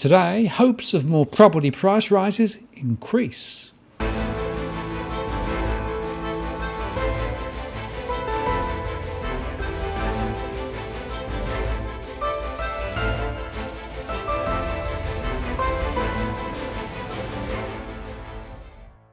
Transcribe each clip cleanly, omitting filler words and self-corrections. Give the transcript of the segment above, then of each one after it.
Today, hopes of more property price rises increase.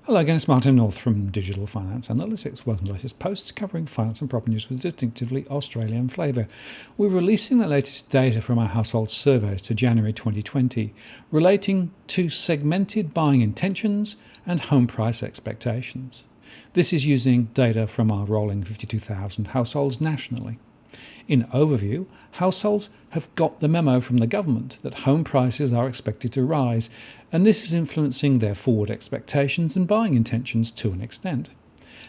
Hello again, it's Martin North from Digital Finance Analytics. Welcome to the latest posts covering finance and property news with a distinctively Australian flavour. We're releasing the latest data from our household surveys to January 2020 relating to segmented buying intentions and home price expectations. This is using data from our rolling 52,000 households nationally. In overview, households have got the memo from the government that home prices are expected to rise, and this is influencing their forward expectations and buying intentions to an extent.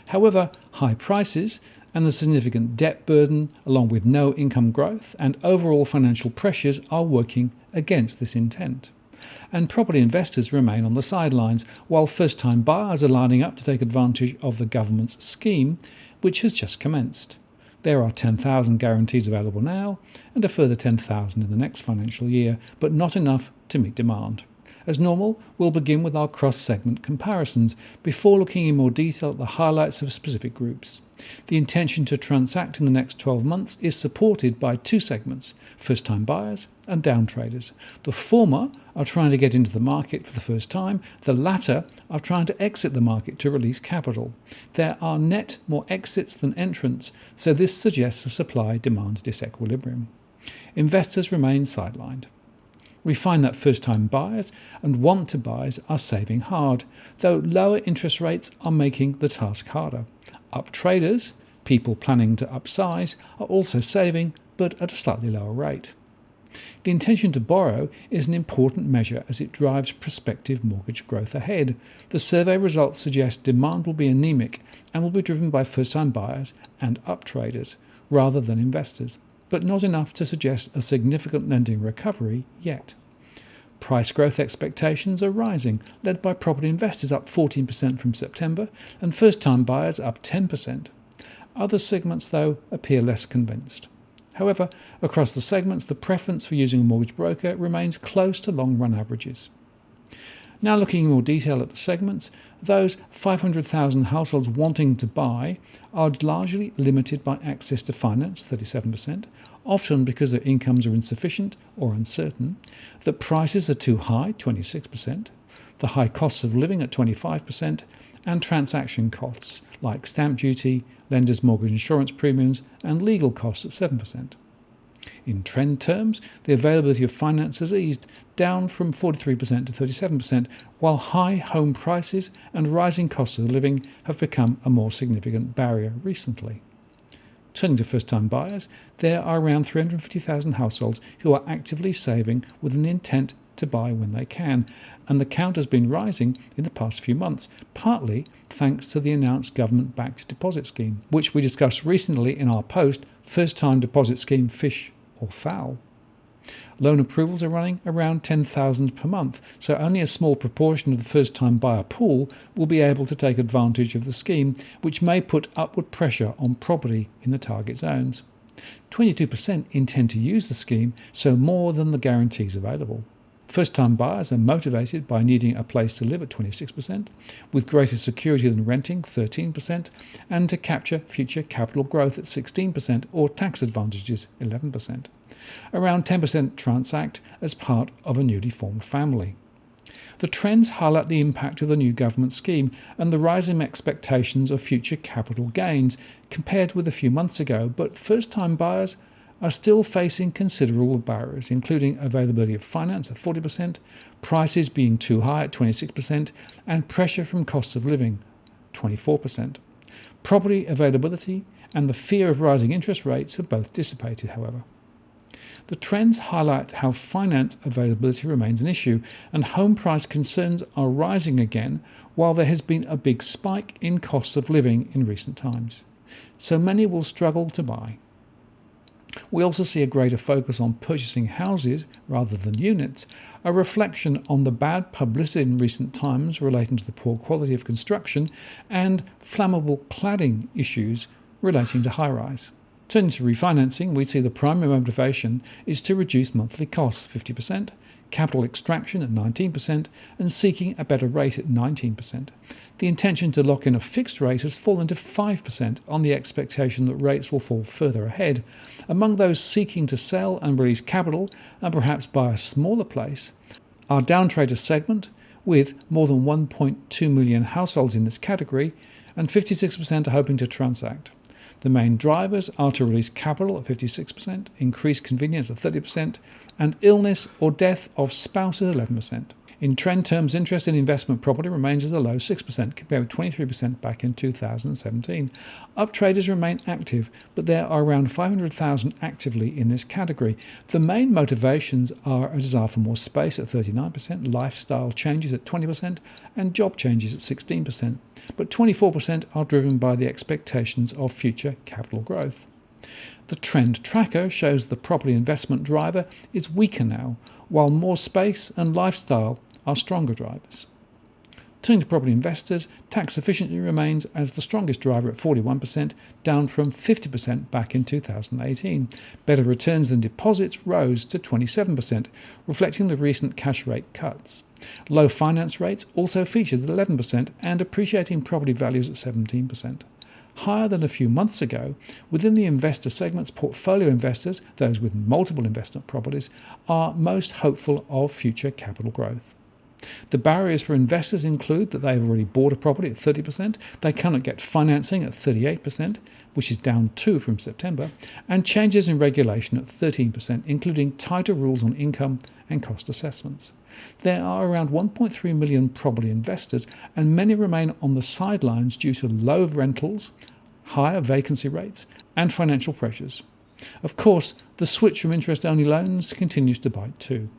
However, high prices and the significant debt burden, along with no income growth and overall financial pressures, are working against this intent. And property investors remain on the sidelines, while first-time buyers are lining up to take advantage of the government's scheme, which has just commenced. There are 10,000 guarantees available now and a further 10,000 in the next financial year, but not enough to meet demand. As normal, we'll begin with our cross-segment comparisons before looking in more detail at the highlights of specific groups. The intention to transact in the next 12 months is supported by two segments: first-time buyers and down traders. The former are trying to get into the market for the first time. The latter are trying to exit the market to release capital. There are net more exits than entrants, so this suggests a supply-demand disequilibrium. Investors remain sidelined. We find that first-time buyers and want-to buys are saving hard, though lower interest rates are making the task harder. Up traders, people planning to upsize, are also saving, but at a slightly lower rate. The intention to borrow is an important measure as it drives prospective mortgage growth ahead. The survey results suggest demand will be anemic and will be driven by first-time buyers and up traders rather than investors, but not enough to suggest a significant lending recovery yet. Price growth expectations are rising, led by property investors up 14% from September and first-time buyers up 10%. Other segments, though, appear less convinced. However, across the segments, the preference for using a mortgage broker remains close to long-run averages. Now looking in more detail at the segments, those 500,000 households wanting to buy are largely limited by access to finance, 37%, often because their incomes are insufficient or uncertain, that prices are too high, 26%, the high costs of living at 25%, and transaction costs like stamp duty, lenders' mortgage insurance premiums, and legal costs at 7%. In trend terms, the availability of finance has eased, down from 43% to 37%, while high home prices and rising costs of living have become a more significant barrier recently. Turning to first-time buyers, there are around 350,000 households who are actively saving with an intent to buy when they can, and the count has been rising in the past few months, partly thanks to the announced government-backed deposit scheme, which we discussed recently in our post, First-Time Deposit Scheme Fish or Fowl. Loan approvals are running around 10,000 per month, so only a small proportion of the first-time buyer pool will be able to take advantage of the scheme, which may put upward pressure on property in the target zones. 22% intend to use the scheme, so more than the guarantees available. First-time buyers are motivated by needing a place to live at 26%, with greater security than renting 13%, and to capture future capital growth at 16% or tax advantages 11%. Around 10% transact as part of a newly formed family. The trends highlight the impact of the new government scheme and the rising expectations of future capital gains compared with a few months ago, but first-time buyers are still facing considerable barriers, including availability of finance at 40%, prices being too high at 26%, and pressure from cost of living, 24%. Property availability and the fear of rising interest rates have both dissipated, however. The trends highlight how finance availability remains an issue, and home price concerns are rising again, while there has been a big spike in costs of living in recent times. So many will struggle to buy. We also see a greater focus on purchasing houses rather than units, a reflection on the bad publicity in recent times relating to the poor quality of construction and flammable cladding issues relating to high-rise. Turning to refinancing, we see the primary motivation is to reduce monthly costs 50%, capital extraction at 19%, and seeking a better rate at 19%. The intention to lock in a fixed rate has fallen to 5% on the expectation that rates will fall further ahead. Among those seeking to sell and release capital, and perhaps buy a smaller place, our downtrader segment, with more than 1.2 million households in this category, and 56% are hoping to transact. The main drivers are to release capital at 56%, increase convenience at 30%, and illness or death of spouse at 11%. In trend terms, interest in investment property remains at a low 6%, compared with 23% back in 2017. Uptraders remain active, but there are around 500,000 actively in this category. The main motivations are a desire for more space at 39%, lifestyle changes at 20%, and job changes at 16%. But 24% are driven by the expectations of future capital growth. The trend tracker shows the property investment driver is weaker now, while more space and lifestyle are stronger drivers. Turning to property investors, tax efficiency remains as the strongest driver at 41%, down from 50% back in 2018. Better returns than deposits rose to 27%, reflecting the recent cash rate cuts. Low finance rates also featured at 11% and appreciating property values at 17%. Higher than a few months ago, within the investor segments, portfolio investors, those with multiple investment properties, are most hopeful of future capital growth. The barriers for investors include that they have already bought a property at 30%, they cannot get financing at 38%, which is down 2 from September, and changes in regulation at 13%, including tighter rules on income and cost assessments. There are around 1.3 million property investors, and many remain on the sidelines due to low rentals, higher vacancy rates, and financial pressures. Of course, the switch from interest-only loans continues to bite too.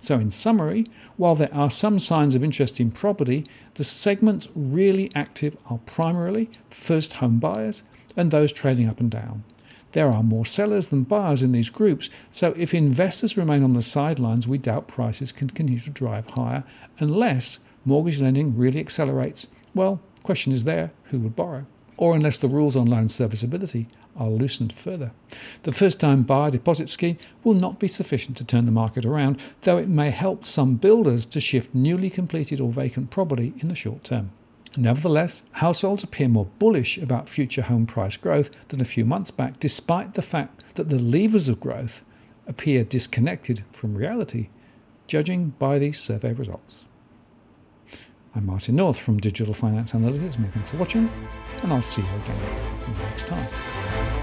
So in summary, while there are some signs of interest in property, the segments really active are primarily first home buyers and those trading up and down. There are more sellers than buyers in these groups, so if investors remain on the sidelines, we doubt prices can continue to drive higher unless mortgage lending really accelerates. Well, the question is there, who would borrow? Or unless the rules on loan serviceability are loosened further. The first-time buyer deposit scheme will not be sufficient to turn the market around, though it may help some builders to shift newly completed or vacant property in the short term. Nevertheless, households appear more bullish about future home price growth than a few months back, despite the fact that the levers of growth appear disconnected from reality, judging by these survey results. I'm Martin North from Digital Finance Analytics. Many thanks for watching, and I'll see you again next time.